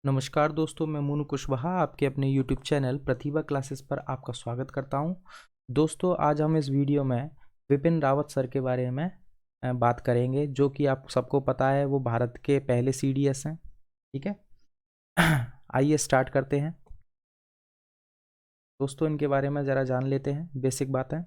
नमस्कार दोस्तों, मैं मोनू कुशवाहा आपके अपने YouTube चैनल प्रतिभा क्लासेस पर आपका स्वागत करता हूं। दोस्तों, आज हम इस वीडियो में विपिन रावत सर के बारे में बात करेंगे, जो कि आप सबको पता है वो भारत के पहले CDS हैं। ठीक है। आइए स्टार्ट करते हैं। दोस्तों, इनके बारे में ज़रा जान लेते हैं, बेसिक बातें।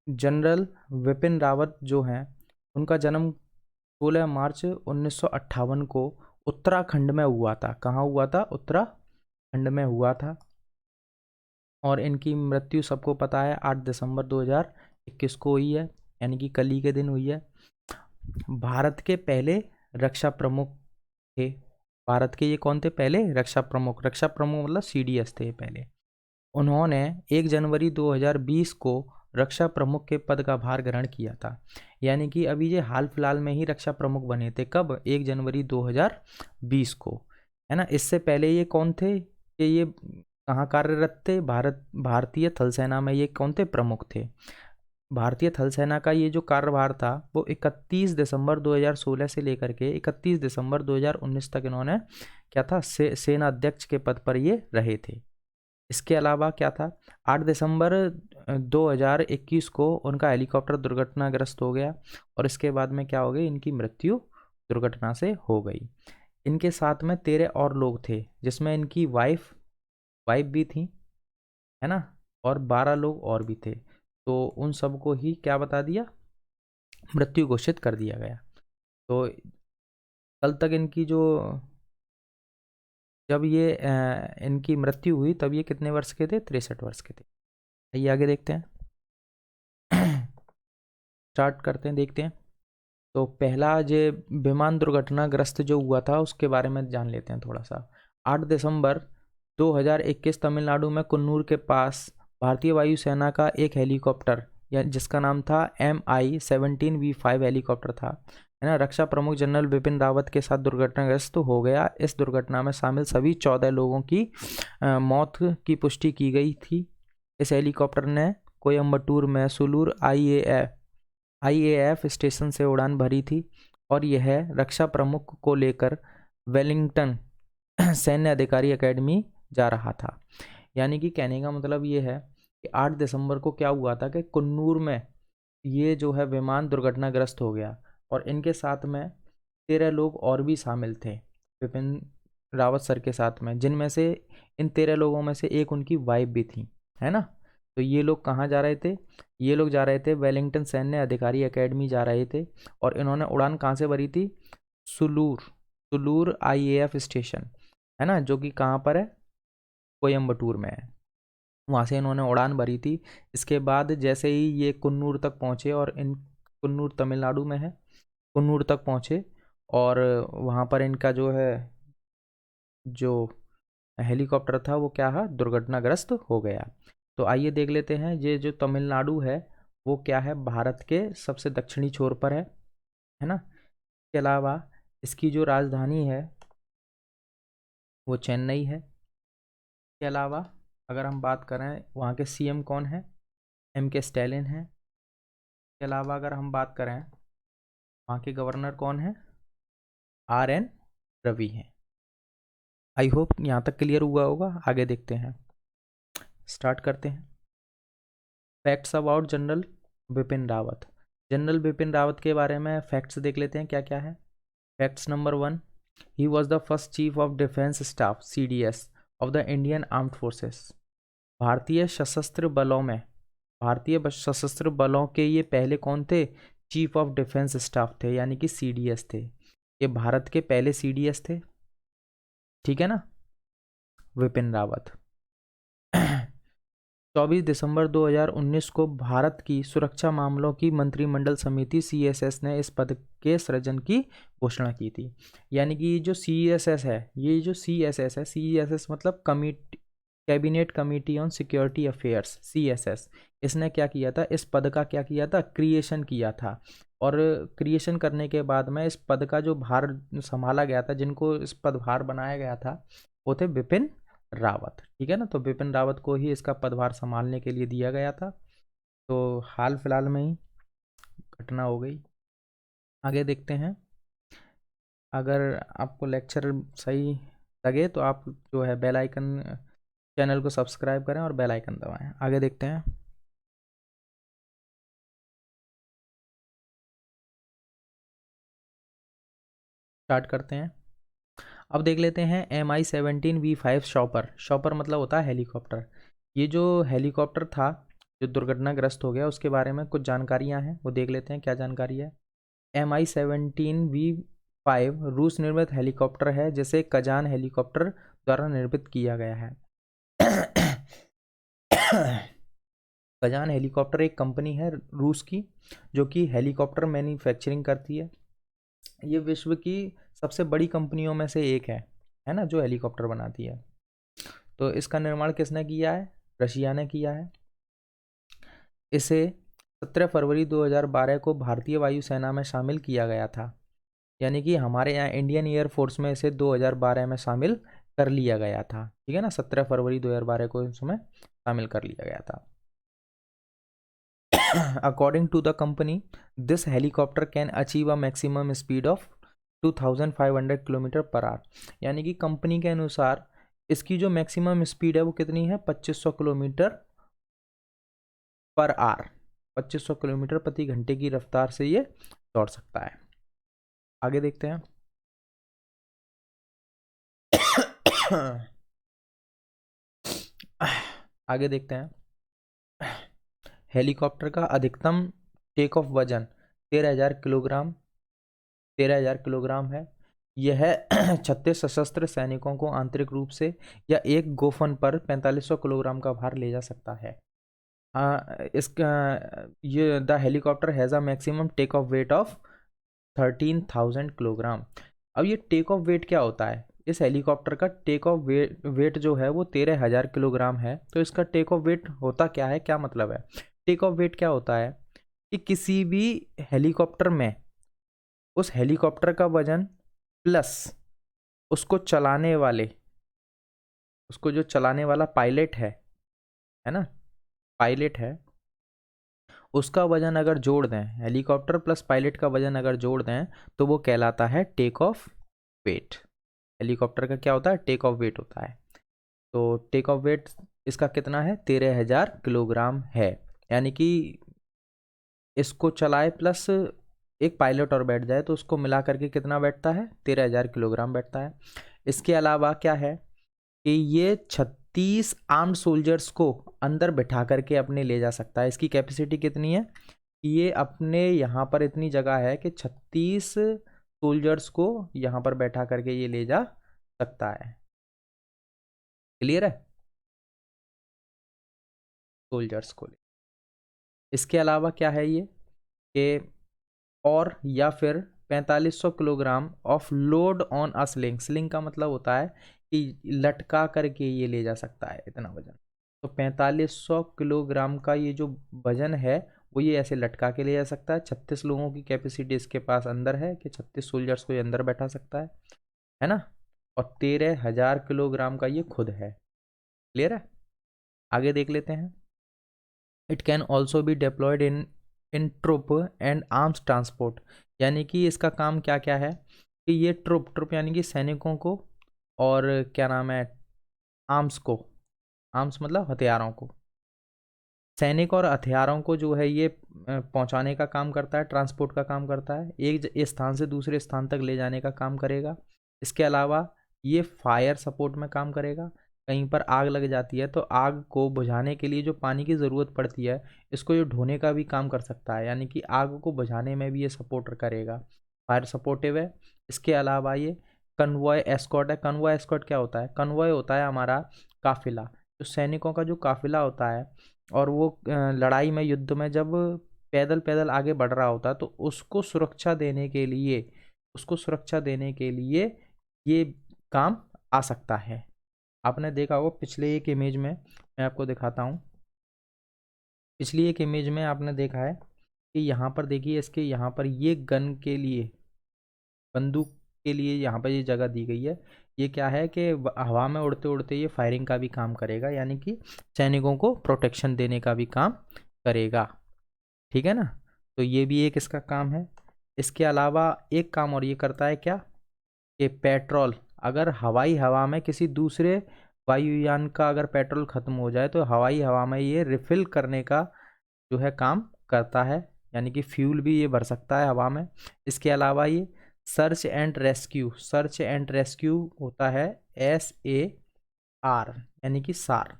जनरल विपिन रावत जो हैं, उनका जन्म 16 मार्च 1958 को उत्तराखंड में हुआ था। कहाँ हुआ था? उत्तराखंड में हुआ था। और इनकी मृत्यु सबको पता है 8 दिसंबर 2021 को हुई है, यानी कि कल ही के दिन हुई है। भारत के पहले रक्षा प्रमुख थे। भारत के ये कौन थे? पहले रक्षा प्रमुख। रक्षा प्रमुख मतलब CDS थे पहले। उन्होंने 1 जनवरी 2020 को रक्षा प्रमुख के पद का भार ग्रहण किया था। यानी कि अभी ये हाल फिलहाल में ही रक्षा प्रमुख बने थे। कब? 1 जनवरी 2020 को, है ना। इससे पहले ये कौन थे कि ये कहाँ कार्यरत थे? भारतीय थल सेना में ये कौन थे? प्रमुख थे। भारतीय थल सेना का ये जो कार्यभार था वो 31 दिसंबर 2016 से लेकर के 31 दिसंबर 2019 तक इन्होंने क्या था? सेना अध्यक्ष के पद पर ये रहे थे। इसके अलावा क्या था? 8 दिसंबर 2021 को उनका हेलीकॉप्टर दुर्घटनाग्रस्त हो गया और इसके बाद में क्या हो गई? इनकी मृत्यु दुर्घटना से हो गई। इनके साथ में 13 और लोग थे, जिसमें इनकी वाइफ भी थी, है ना, और 12 लोग और भी थे। तो उन सबको ही क्या बता दिया? मृत्यु घोषित कर दिया गया। तो कल तक इनकी जो जब ये इनकी मृत्यु हुई तब ये कितने वर्ष के थे? 63 वर्ष के थे। आइए आगे देखते हैं। स्टार्ट करते हैं, देखते हैं। तो पहला जो विमान दुर्घटनाग्रस्त जो हुआ था उसके बारे में जान लेते हैं थोड़ा सा। 8 दिसंबर 2021 तमिलनाडु में कुन्नूर के पास भारतीय वायुसेना का एक हेलीकॉप्टर, या जिसका नाम था MI-17V5 हेलीकॉप्टर था, है ना, रक्षा प्रमुख जनरल बिपिन रावत के साथ दुर्घटनाग्रस्त हो गया। इस दुर्घटना में शामिल सभी 14 लोगों की मौत की पुष्टि की गई थी। इस हेलीकॉप्टर ने कोयम्बटूर में सुलूर IAF स्टेशन से उड़ान भरी थी और यह रक्षा प्रमुख को लेकर वेलिंगटन सैन्य अधिकारी एकेडमी जा रहा था। यानी कि कहने का मतलब ये है कि 8 दिसंबर को क्या हुआ था कि कुन्नूर में ये जो है विमान दुर्घटनाग्रस्त हो गया और इनके साथ में 13 लोग और भी शामिल थे विपिन रावत सर के साथ में, जिनमें से इन 13 लोगों में से एक उनकी वाइफ भी थी, है ना। तो ये लोग कहाँ जा रहे थे? ये लोग जा रहे थे वेलिंगटन सैन्य अधिकारी एकेडमी जा रहे थे। और इन्होंने उड़ान कहाँ से भरी थी? सुलूर सुलूर IAF स्टेशन, है ना, जो कि कहाँ पर है? कोयम्बटूर में है। वहाँ से इन्होंने उड़ान भरी थी। इसके बाद जैसे ही ये कुन्नूर तक पहुँचे, और इन कुन्नूर तमिलनाडु में है, कुन्नूर तक पहुँचे और वहाँ पर इनका जो है जो हेलीकॉप्टर था वो क्या है? दुर्घटनाग्रस्त हो गया। तो आइए देख लेते हैं। ये जो तमिलनाडु है वो क्या है? भारत के सबसे दक्षिणी छोर पर है ना। इसके अलावा इसकी जो राजधानी है वो चेन्नई है। इसके अलावा अगर हम बात करें वहाँ के CM कौन है? MK स्टैलिन है। इसके अलावा अगर हम बात करें वहाँ के गवर्नर कौन है? RN रवि हैं। आई होप यहाँ तक क्लियर हुआ होगा। आगे देखते हैं, स्टार्ट करते हैं। Facts about general Bipin Rawat. General Bipin Rawat के बारे में फैक्ट्स देख लेते हैं क्या क्या है। Facts number 1, he was the first chief of defence staff CDS of the Indian armed forces. भारतीय सशस्त्र बलों में, भारतीय सशस्त्र बलों के ये पहले कौन थे? चीफ ऑफ डिफेंस स्टाफ थे, यानी कि CDS थे। ये भारत के पहले CDS थे, ठीक है ना, विपिन रावत। 24 दिसंबर 2019 को भारत की सुरक्षा मामलों की मंत्रिमंडल समिति CSS ने इस पद के सृजन की घोषणा की थी। यानी कि ये जो CSS है, ये जो CSS है, CSS मतलब cabinet committee on security affairs, CSS, इसने क्या किया था? इस पद का क्या किया था? क्रिएशन किया था। और क्रिएशन करने के बाद में इस पद का जो भार संभाला गया था, जिनको इस पदभार बनाया गया था, वो थे बिपिन रावत, ठीक है ना। तो बिपिन रावत को ही इसका पदभार संभालने के लिए दिया गया था। तो हाल फिलहाल में ही घटना हो गई। आगे देखते हैं। अगर आपको लेक्चर सही लगे तो आप जो है बेल आइकन, चैनल को सब्सक्राइब करें और बेल आइकन दबाएं। आगे देखते हैं। स्टार्ट करते हैं। अब देख लेते हैं MI-17V5 शॉपर। शॉपर मतलब होता है हेलीकॉप्टर। ये जो हेलीकॉप्टर था जो दुर्घटनाग्रस्त हो गया, उसके बारे में कुछ जानकारियां हैं, वो देख लेते हैं क्या जानकारी है। MI-17V5 रूस निर्मित हेलीकॉप्टर है जिसे कजान हेलीकॉप्टर द्वारा निर्मित किया गया है। कजान हेलीकॉप्टर एक कंपनी है रूस की जो कि हेलीकॉप्टर मैन्युफैक्चरिंग करती है। ये विश्व की सबसे बड़ी कंपनियों में से एक है ना, जो हेलीकॉप्टर बनाती है। तो इसका निर्माण किसने किया है? रशिया ने किया है। इसे 17 फरवरी 2012 को भारतीय वायुसेना में शामिल किया गया था। यानी कि हमारे यहाँ इंडियन एयरफोर्स में इसे 2012 में शामिल कर लिया गया था। ठीक है ना, 17 फरवरी 2012 को इसमें शामिल कर लिया गया था। According to the company, this helicopter can achieve a maximum speed of 2500 kilometre per hour. यानी कि कंपनी के अनुसार इसकी जो मैक्सिमम स्पीड है वो कितनी है? 2500 किलोमीटर पर आवर, 2500 किलोमीटर प्रति घंटे की रफ्तार से ये दौड़ सकता है। आगे देखते हैं। आगे देखते हैं। हेलीकॉप्टर का अधिकतम टेक ऑफ वजन 13,000 किलोग्राम 13,000 किलोग्राम है। यह 36 सशस्त्र सैनिकों को आंतरिक रूप से या एक गोफन पर 4500 किलोग्राम का भार ले जा सकता है। इसका ये the helicopter has a maximum take off weight of 13,000 kilogram. अब ये टेक ऑफ वेट क्या होता है? इस हेलीकॉप्टर का टेक ऑफ वेट जो है वो 13,000 किलोग्राम है। तो इसका टेक ऑफ वेट होता क्या है, क्या मतलब है? टेक ऑफ वेट क्या होता है कि किसी भी हेलीकॉप्टर में उस हेलीकॉप्टर का वजन प्लस उसको चलाने वाले, उसको जो चलाने वाला पायलट है ना, पायलट है, उसका वजन अगर जोड़ दें, हेलीकॉप्टर प्लस पायलट का वजन अगर जोड़ दें तो वो कहलाता है टेक ऑफ वेट। हेलीकॉप्टर का क्या होता है? टेक ऑफ वेट होता है। तो टेक ऑफ वेट इसका कितना है? 13,000 किलोग्राम है। यानी कि इसको चलाए प्लस एक पायलट और बैठ जाए तो उसको मिला करके कितना बैठता है? 13,000 किलोग्राम बैठता है। इसके अलावा क्या है कि ये 36 आर्म्ड सोल्जर्स को अंदर बिठा करके अपने ले जा सकता है। इसकी कैपेसिटी कितनी है? ये अपने यहाँ पर इतनी जगह है कि 36 सोल्जर्स को यहाँ पर बैठा करके ये ले जा सकता है। क्लियर है? सोल्जर्स को। इसके अलावा क्या है ये कि और या फिर 4500 kilogram of load on a sling. Sling का मतलब होता है कि लटका करके ये ले जा सकता है इतना वजन। तो 4500 किलोग्राम का ये जो वजन है वो ये ऐसे लटका के ले जा सकता है। 36 लोगों की कैपेसिटी इसके पास अंदर है कि 36 सोल्जर्स को ये अंदर बैठा सकता है ना। और 13,000 किलोग्राम का ये खुद है। क्लियर है? आगे देख लेते हैं। It can also be deployed in troop and arms transport. यानी कि इसका काम क्या क्या है कि ये ट्रुप यानी कि सैनिकों को, और क्या नाम है, आर्म्स को, आर्म्स मतलब हथियारों को, सैनिक और हथियारों को जो है ये पहुंचाने का काम करता है, ट्रांसपोर्ट का काम करता है, एक स्थान से दूसरे स्थान तक ले जाने का काम करेगा। इसके अलावा ये फायर सपोर्ट में काम करेगा। कहीं पर आग लग जाती है तो आग को बुझाने के लिए जो पानी की ज़रूरत पड़ती है इसको ये ढोने का भी काम कर सकता है। यानी कि आग को बुझाने में भी ये सपोर्ट करेगा, फायर सपोर्टिव है। इसके अलावा ये कन्वॉय एस्कॉर्ट है। कन्वॉय एस्कॉर्ट क्या होता है? कन्वॉय होता है हमारा काफिला, जो सैनिकों का जो काफिला होता है और वो लड़ाई में, युद्ध में जब पैदल पैदल आगे बढ़ रहा होता है तो उसको सुरक्षा देने के लिए, उसको सुरक्षा देने के लिए ये काम आ सकता है। आपने देखा होगा पिछले एक इमेज में, मैं आपको दिखाता हूँ। पिछली एक इमेज में आपने देखा है कि यहाँ पर देखिए, इसके यहाँ पर ये गन के लिए, बंदूक के लिए यहाँ पर ये जगह दी गई है। ये क्या है कि हवा में उड़ते उड़ते ये फायरिंग का भी काम करेगा, यानी कि सैनिकों को प्रोटेक्शन देने का भी काम करेगा। ठीक है ना। तो ये भी एक इसका काम है। इसके अलावा एक काम और ये करता है क्या कि पेट्रोल अगर हवाई हवा में किसी दूसरे वायुयान का अगर पेट्रोल ख़त्म हो जाए तो हवाई हवा में ये रिफ़िल करने का जो है काम करता है, यानी कि फ्यूल भी ये भर सकता है हवा में। इसके अलावा ये सर्च एंड रेस्क्यू होता है SAR, यानी कि सार,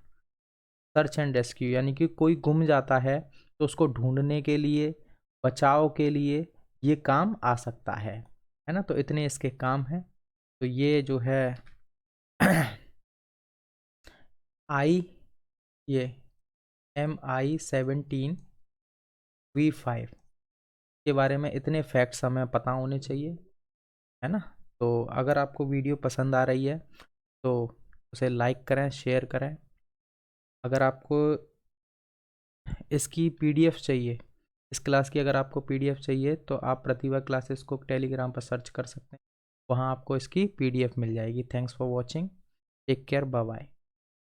सर्च एंड रेस्क्यू, यानी कि कोई गुम जाता है तो उसको ढूंढने के लिए, बचाव के लिए ये काम आ सकता है ना। तो इतने इसके काम हैं। तो ये जो है आई ये MI-17V5 के बारे में इतने फैक्ट्स हमें पता होने चाहिए, है ना। तो अगर आपको वीडियो पसंद आ रही है तो उसे लाइक करें, शेयर करें। अगर आपको इसकी PDF चाहिए, इस क्लास की अगर आपको PDF चाहिए तो आप प्रतिभा क्लासेस को टेलीग्राम पर सर्च कर सकते हैं, वहाँ आपको इसकी PDF मिल जाएगी। Thanks for watching, take care, bye bye.